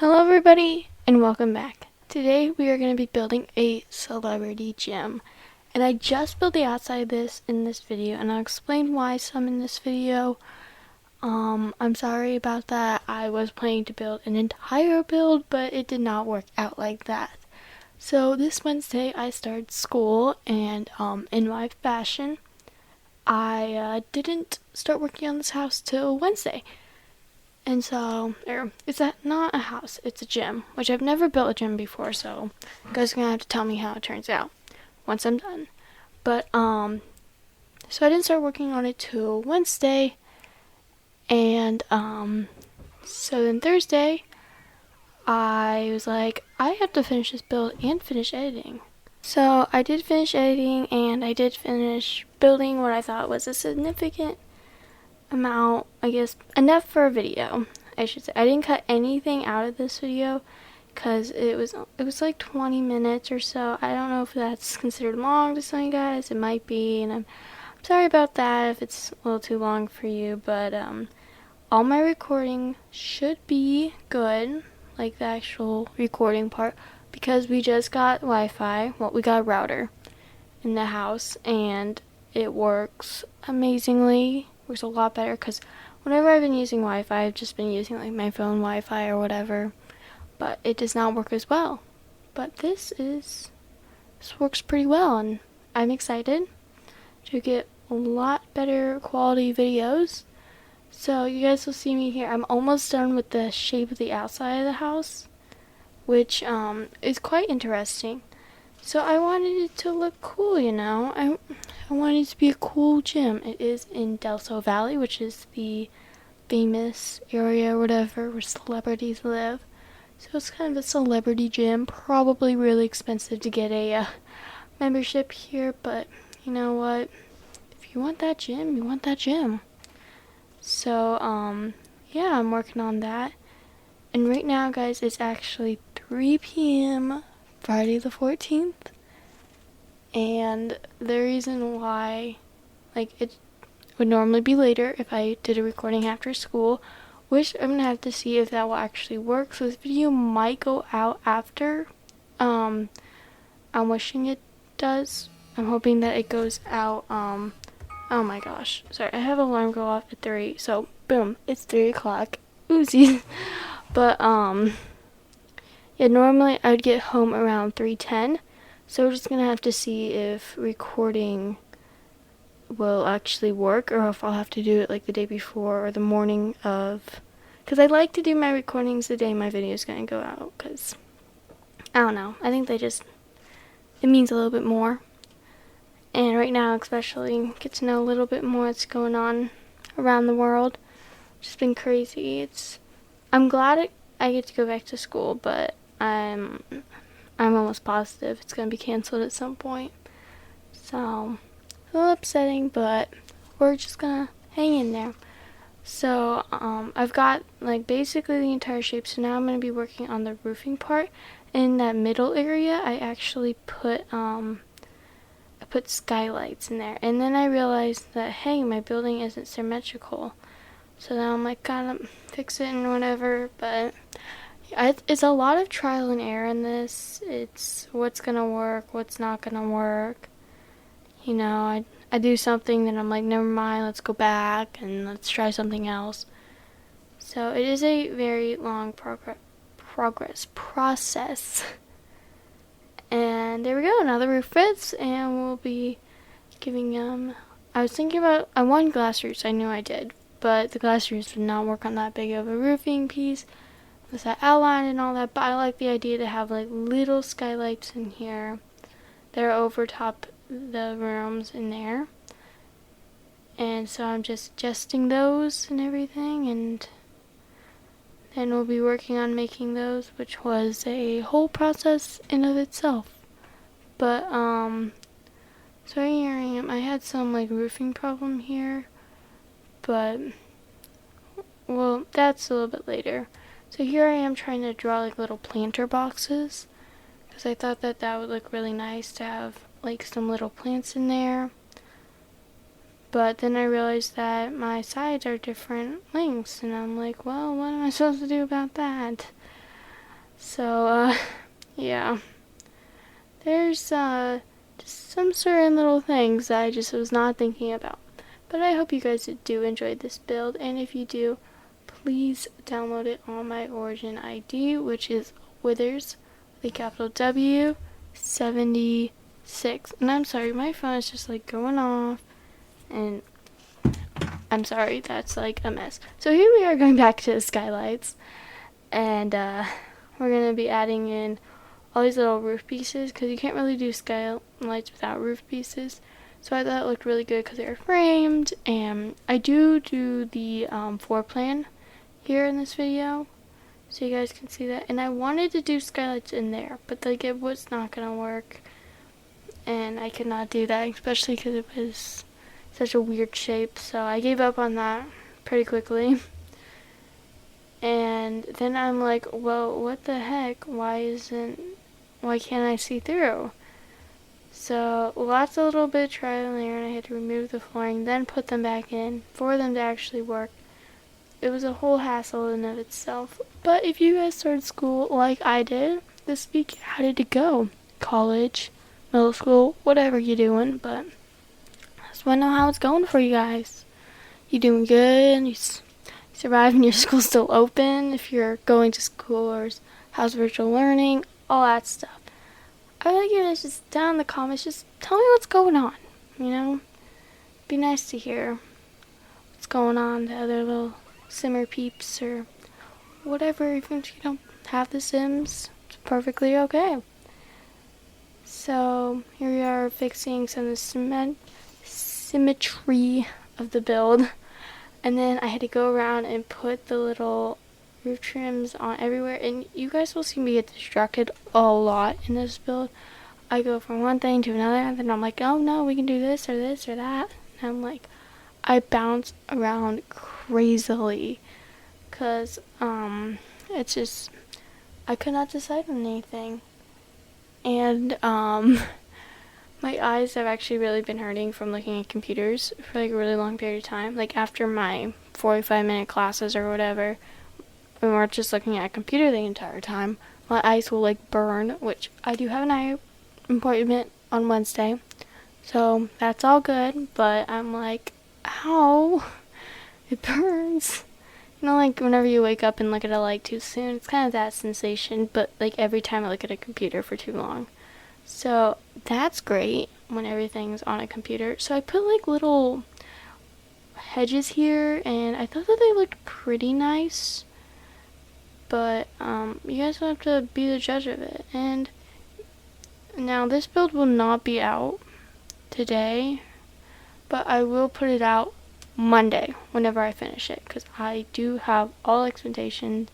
Hello everybody and welcome back. Today we are going to be building a celebrity gym. And I just built the outside of this in this video and I'll explain why some in this video. I'm sorry about that. I was planning to build an entire build but it did not work out like that. So this Wednesday I started school and in my fashion I didn't start working on this house till Wednesday. And so, it's not a house, it's a gym, which I've never built a gym before, so you guys are gonna have to tell me how it turns out once I'm done. But, so I didn't start working on it till Wednesday, and, so then Thursday, I was like, I have to finish this build and finish editing. So I did finish editing, and I did finish building what I thought was a significant amount, I guess, enough for a video, I should say. I didn't cut anything out of this video because it was like 20 minutes or so. I don't know if that's considered long to some of you guys. It might be, and I'm sorry about that if it's a little too long for you, but all my recording should be good, like the actual recording part, because we just got Wi-Fi. Well, we got a router in the house and it works amazingly. Works a lot better because whenever I've been using Wi-Fi, I've just been using like my phone Wi-Fi or whatever, but it does not work as well. But this works pretty well, and I'm excited to get a lot better quality videos. So you guys will see me here. I'm almost done with the shape of the outside of the house, which is quite interesting. So I wanted it to look cool, you know. I wanted it to be a cool gym. It is in Del Sol Valley, which is the famous area or whatever where celebrities live. So it's kind of a celebrity gym. Probably really expensive to get a membership here, but you know what? If you want that gym, you want that gym. So, yeah, I'm working on that. And right now, guys, it's actually 3 p.m. Friday the 14th, and the reason why, like, it would normally be later if I did a recording after school, which I'm gonna have to see if that will actually work. So this video might go out after. I'm wishing it does. I'm hoping that it goes out. Oh my gosh, sorry, I have an alarm go off at 3, so boom, it's 3 o'clock. Oopsies. But yeah, normally I would get home around 3:10, so we're just gonna have to see if recording will actually work or if I'll have to do it like the day before or the morning of, because I like to do my recordings the day my video is gonna go out, because I don't know, I think it means a little bit more, and right now especially get to know a little bit more what's going on around the world. It's just been crazy. I'm glad I get to go back to school, but I'm almost positive it's gonna be canceled at some point. So a little upsetting, but we're just gonna hang in there. So I've got like basically the entire shape. So now I'm gonna be working on the roofing part. In that middle area, I actually put skylights in there, and then I realized that hey, my building isn't symmetrical. So now I'm like, gotta fix it and whatever, but it's a lot of trial and error in this. It's what's gonna work, what's not gonna work. You know, I do something, then I'm like, never mind, let's go back and let's try something else. So it is a very long process. And there we go, now the roof fits, and we'll be giving I was thinking about, I wanted glass roofs, I knew I did, but the glass roofs would not work on that big of a roofing piece with that outline and all that, but I like the idea to have like little skylights in here that are over top the rooms in there. And so I'm just adjusting those and everything, and then we'll be working on making those, which was a whole process in of itself. But so here I am. I had some like roofing problem here, but well, that's a little bit later. So here I am trying to draw like little planter boxes, because I thought that would look really nice to have like some little plants in there. But then I realized that my sides are different lengths, and I'm like, well, what am I supposed to do about that? So, yeah. There's, just some certain little things that I just was not thinking about. But I hope you guys do enjoy this build, and if you do, please download it on my Origin ID, which is Withers, with a capital W, 76. And I'm sorry, my phone is just like going off, and I'm sorry, that's like a mess. So here we are going back to the skylights, and we're going to be adding in all these little roof pieces, because you can't really do skylights without roof pieces. So I thought it looked really good because they were framed, and I do the floor plan here in this video, so you guys can see that. And I wanted to do skylights in there, but like it was not gonna work, and I could not do that, especially because it was such a weird shape. So I gave up on that pretty quickly. And then I'm like, well, what the heck? Why can't I see through? So lots of little bit of trial and error, and I had to remove the flooring, then put them back in for them to actually work. It was a whole hassle in and of itself. But if you guys started school like I did this week, how did it go? College, middle school, whatever you're doing, but I just want to know how it's going for you guys. You doing good? You surviving? Your school's still open? If you're going to school, or how's virtual learning? All that stuff. I would like you guys just down in the comments, just tell me what's going on, you know? Be nice to hear what's going on to other little simmer peeps or whatever. Even if you don't have the Sims, it's perfectly okay. So here we are fixing some of the symmetry of the build, and then I had to go around and put the little roof trims on everywhere, and you guys will see me get distracted a lot in this build. I go from one thing to another, and then I'm like, oh no, we can do this or this or that, and I'm like, I bounce around crazily, because it's just, I could not decide on anything. And my eyes have actually really been hurting from looking at computers for like a really long period of time. Like after my 45-minute classes or whatever, when we're just looking at a computer the entire time, my eyes will like burn, which I do have an eye appointment on Wednesday, so that's all good, but I'm like, ow, it burns. You know, like whenever you wake up and look at a light too soon, it's kind of that sensation, but like every time I look at a computer for too long. So that's great when everything's on a computer. So I put like little hedges here, and I thought that they looked pretty nice. But you guys will have to be the judge of it. And now this build will not be out today, but I will put it out Monday whenever I finish it, because I do have all expectations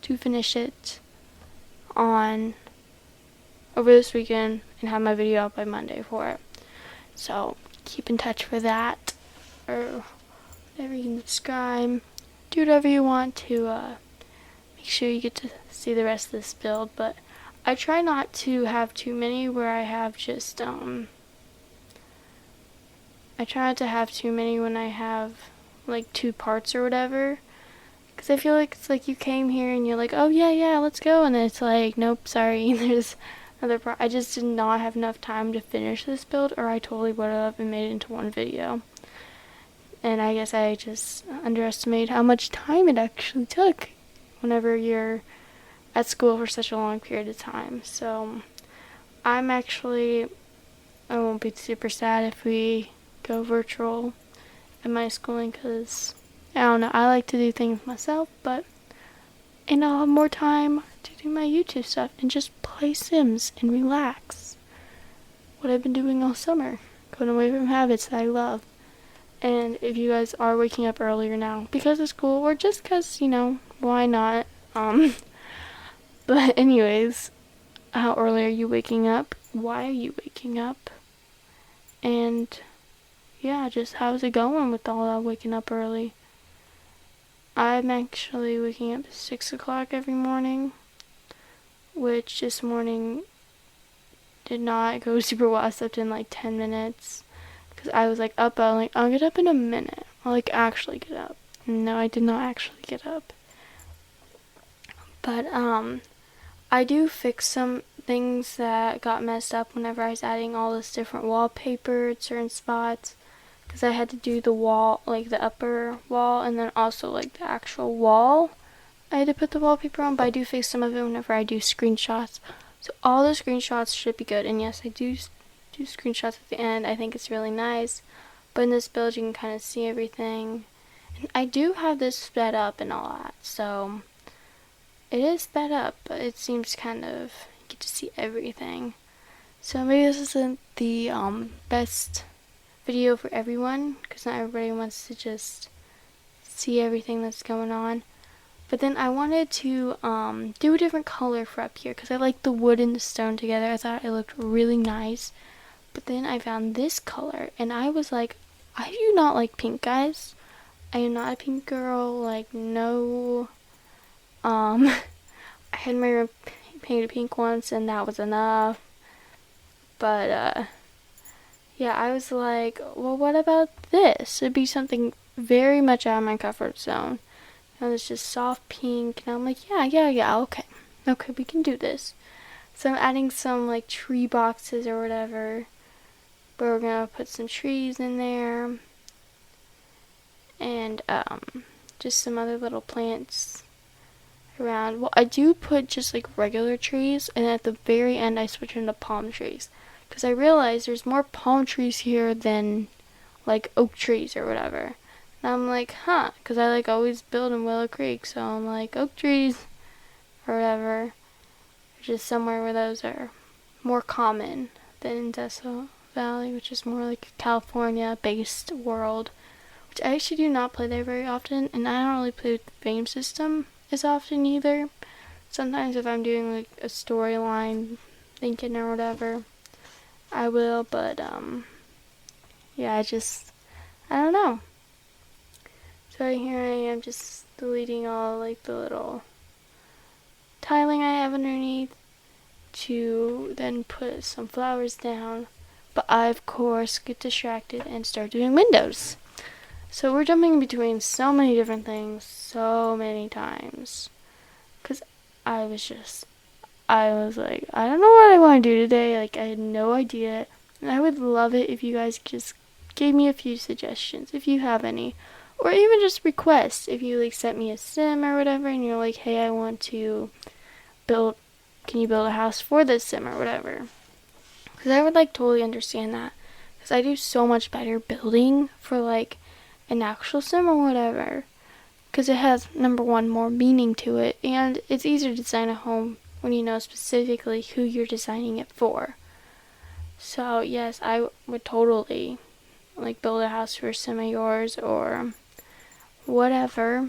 to finish it on over this weekend and have my video out by Monday for it. So keep in touch for that, or whatever. You can subscribe, do whatever you want to make sure you get to see the rest of this build. But I try not to have too many where I have just I try not to have too many when I have like 2 parts or whatever, because I feel like it's like you came here and you're like, oh yeah, let's go, and then it's like, nope, sorry, there's another part. I just did not have enough time to finish this build, or I totally would have and made it into one video. And I guess I just underestimated how much time it actually took whenever you're at school for such a long period of time. So I won't be super sad if we go virtual in my schooling, because I don't know, I like to do things myself, and I'll have more time to do my YouTube stuff and just play Sims and relax. What I've been doing all summer, going away from habits that I love. And if you guys are waking up earlier now because of school, or just because, why not? But anyways, how early are you waking up? Why are you waking up? And yeah, just how's it going with all that waking up early? I'm actually waking up at 6 o'clock every morning, which this morning did not go super well. I slept in like 10 minutes because I was like up. I'll get up in a minute. I'll like actually get up. No, I did not actually get up. But I do fix some things that got messed up whenever I was adding all this different wallpaper at certain spots, because I had to do the wall, like the upper wall, and then also like the actual wall I had to put the wallpaper on. But I do fix some of it whenever I do screenshots. So all the screenshots should be good. And yes, I do screenshots at the end. I think it's really nice. But in this build you can kind of see everything. And I do have this sped up and all that, so it is sped up, but it seems kind of, you get to see everything. So maybe this isn't the best video for everyone, because not everybody wants to just see everything that's going on. But then I wanted to do a different color for up here, because I like the wood and the stone together. I thought it looked really nice. But then I found this color, and I was like, I do not like pink, guys. I am not a pink girl. Like, no. I had my room painted pink once, and that was enough. But yeah, I was like, well, what about this? It'd be something very much out of my comfort zone. And it's just soft pink, and I'm like, yeah, okay, we can do this. So I'm adding some like tree boxes or whatever, but we're gonna put some trees in there, and just some other little plants around. Well, I do put just like regular trees, and at the very end I switch into palm trees, because I realized there's more palm trees here than like oak trees or whatever. And I'm like, because I like always build in Willow Creek, so I'm like, oak trees or whatever, just somewhere where those are more common than in Deso Valley, which is more like a California-based world, which I actually do not play there very often, and I don't really play with the fame system as often either. Sometimes if I'm doing like a storyline thinking or whatever, I will, but yeah, I don't know. So here I am just deleting all like the little tiling I have underneath to then put some flowers down. But I of course get distracted and start doing windows. So we're jumping between so many different things so many times, because I was like, I don't know what I want to do today. Like, I had no idea, and I would love it if you guys just gave me a few suggestions, if you have any, or even just requests. If you like sent me a sim or whatever, and you're like, hey, I want to can you build a house for this sim or whatever, because I would like totally understand that, because I do so much better building for like an actual sim or whatever, because it has, number one, more meaning to it, and it's easier to design a home when you know specifically who you're designing it for. So yes, I would totally like build a house for a sim of yours or whatever,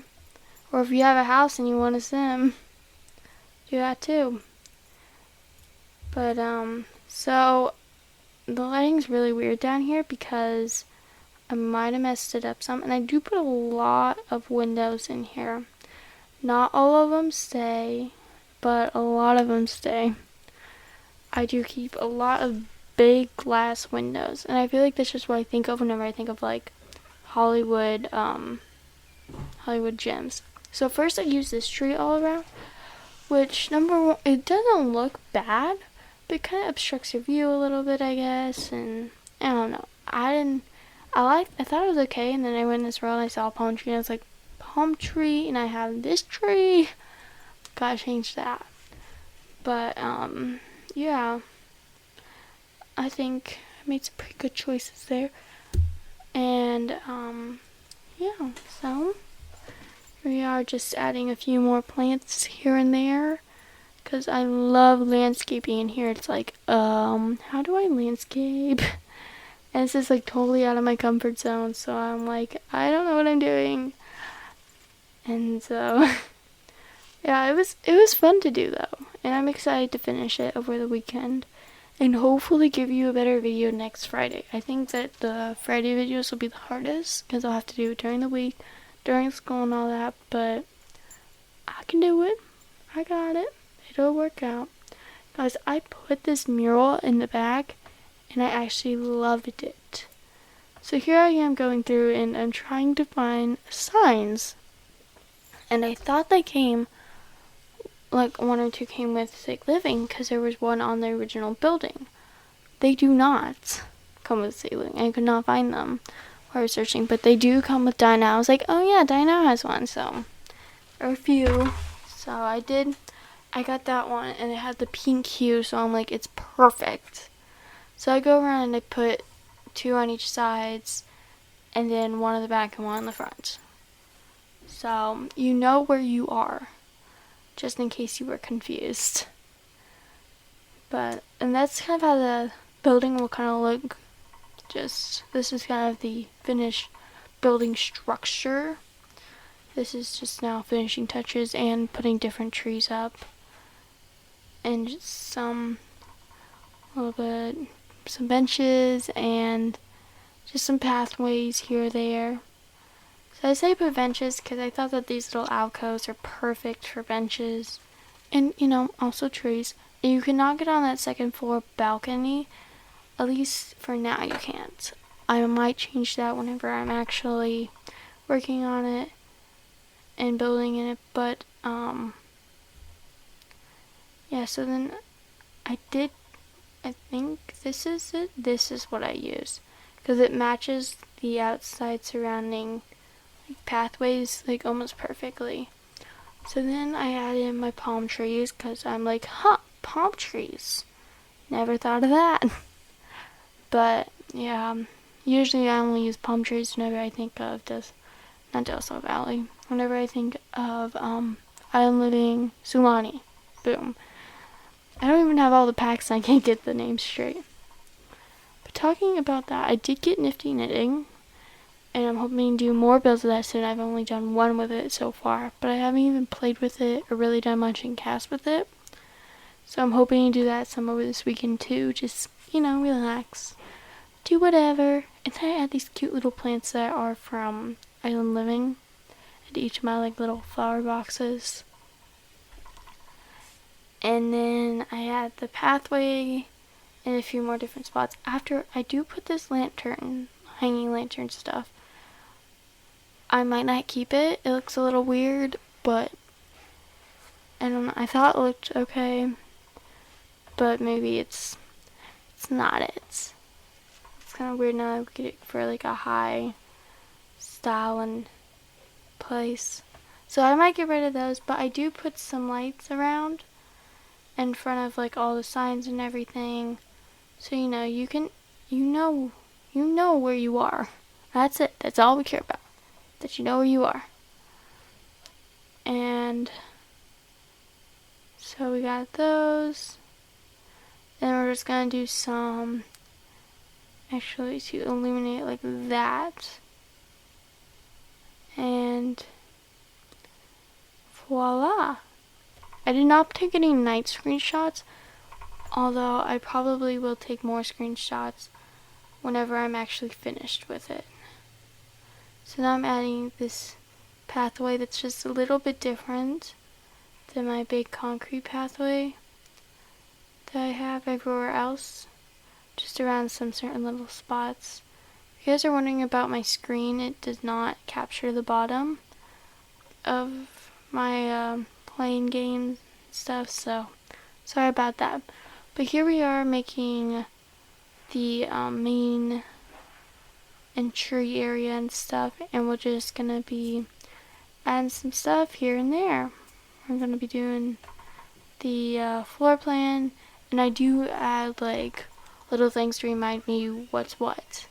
or if you have a house and you want a sim, do that too. But so the lighting's really weird down here because I might have messed it up some, and I do put a lot of windows in here. Not all of them stay, but a lot of them stay. I do keep a lot of big glass windows, and I feel like that's just what I think of whenever I think of like Hollywood gems. So first I use this tree all around, which number one, it doesn't look bad, but it kind of obstructs your view a little bit, I guess, and I don't know. I thought it was okay, and then I went in this row and I saw a palm tree, and I was like, palm tree, and I have this tree. Gotta change that. But, yeah. I think I made some pretty good choices there. And, yeah, so we are just adding a few more plants here and there, because I love landscaping in here. It's like, how do I landscape? And it's just like totally out of my comfort zone, so I'm like, I don't know what I'm doing. And so yeah, it was fun to do though, and I'm excited to finish it over the weekend and hopefully give you a better video next Friday. I think that the Friday videos will be the hardest because I'll have to do it during the week, during school and all that, but I can do it. I got it. It'll work out. Guys, I put this mural in the back and I actually loved it. So here I am going through and I'm trying to find signs. And I thought they came like one or two came with Sig Living because there was one on the original building. They do not come with Sig Living. I could not find them while I was searching, but they do come with Dine Now. I was like, oh yeah, Dine Now has one, so or a few. So I got that one, and it had the pink hue, so I'm like, it's perfect. So I go around and I put 2 on each sides, and then 1 on the back and 1 on the front. So you know where you are, just in case you were confused. And that's kind of how the building will kind of look. This is kind of the finished building structure. This is just now finishing touches and putting different trees up. And just some benches and just some pathways here or there. So I say put benches because I thought that these little alcoves are perfect for benches. And, also trees. And you cannot get on that second floor balcony. At least for now you can't. I might change that whenever I'm actually working on it and building in it. But, yeah, so then I think this is it. This is what I use. Because it matches the outside surrounding pathways almost perfectly. So then I added in my palm trees because I'm like, palm trees. Never thought of that. But yeah, usually I only use palm trees whenever I think of not Del Sol Valley. Whenever I think of Island Living Sulani. Boom. I don't even have all the packs and I can't get the names straight. But talking about that, I did get Nifty Knitting. And I'm hoping to do more builds of that soon. I've only done 1 with it so far. But I haven't even played with it or really done much in cast with it. So I'm hoping to do that some over this weekend too. Just, relax. Do whatever. And then I add these cute little plants that are from Island Living. Into each of my little flower boxes. And then I add the pathway in a few more different spots. After I do put this hanging lantern stuff. I might not keep it. It looks a little weird, but I don't know. I thought it looked okay, but maybe it's not it. It's kind of weird now that we get it for a high style and place. So I might get rid of those, but I do put some lights around in front of all the signs and everything. So you know where you are. That's it. That's all we care about. That you know where you are. And so we got those. Then we're just gonna do some actually to illuminate like that. And voila. I did not take any night screenshots, although I probably will take more screenshots whenever I'm actually finished with it. So now I'm adding this pathway that's just a little bit different than my big concrete pathway that I have everywhere else, just around some certain little spots. If you guys are wondering about my screen, it does not capture the bottom of my playing games stuff, so sorry about that. But here we are making the main entry area and stuff, and we're just gonna be adding some stuff here and there. We're gonna be doing the floor plan, and I do add little things to remind me what's what,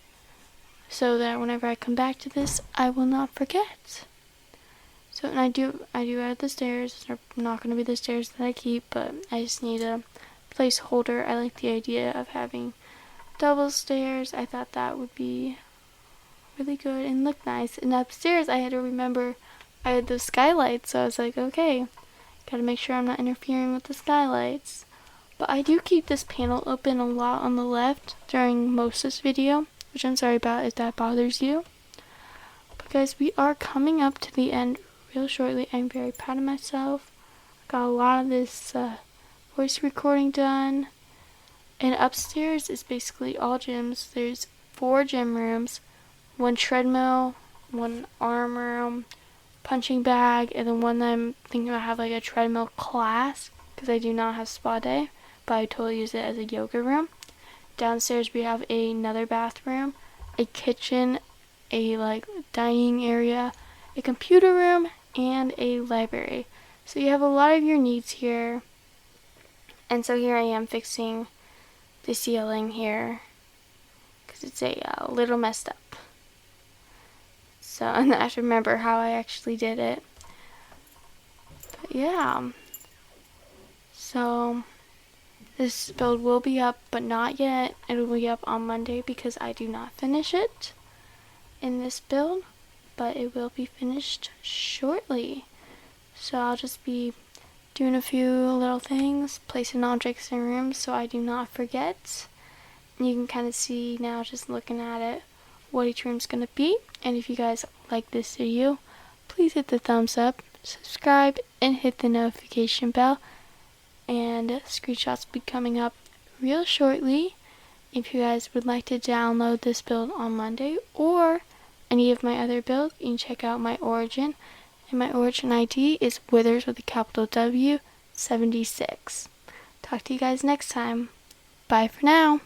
so that whenever I come back to this, I will not forget. So, and I do add the stairs. They're not gonna be the stairs that I keep, but I just need a placeholder. I like the idea of having double stairs. I thought that would be really good and look nice. And upstairs I had to remember I had the skylights, so I was like, okay, gotta make sure I'm not interfering with the skylights. But I do keep this panel open a lot on the left during most of this video, which I'm sorry about if that bothers you. But guys, we are coming up to the end real shortly. I'm very proud of myself. Got a lot of this voice recording done. And upstairs is basically all gyms. There's 4 gym rooms, 1 treadmill, 1 arm room, punching bag, and then one that I'm thinking about have like a treadmill class because I do not have spa day, but I totally use it as a yoga room. Downstairs we have another bathroom, a kitchen, a like dining area, a computer room, and a library. So you have a lot of your needs here. And so here I am fixing the ceiling here because it's a little messed up. So and I have to remember how I actually did it. But yeah. So this build will be up, but not yet. It will be up on Monday because I do not finish it in this build, but it will be finished shortly. So I'll just be doing a few little things, placing objects in rooms so I do not forget. And you can kind of see now just looking at it what each room's going to be. And if you guys like this video, please hit the thumbs up, subscribe, and hit the notification bell. And screenshots will be coming up real shortly. If you guys would like to download this build on Monday or any of my other builds, you can check out my origin. And my origin ID is Withers with a capital W 76. Talk to you guys next time. Bye for now.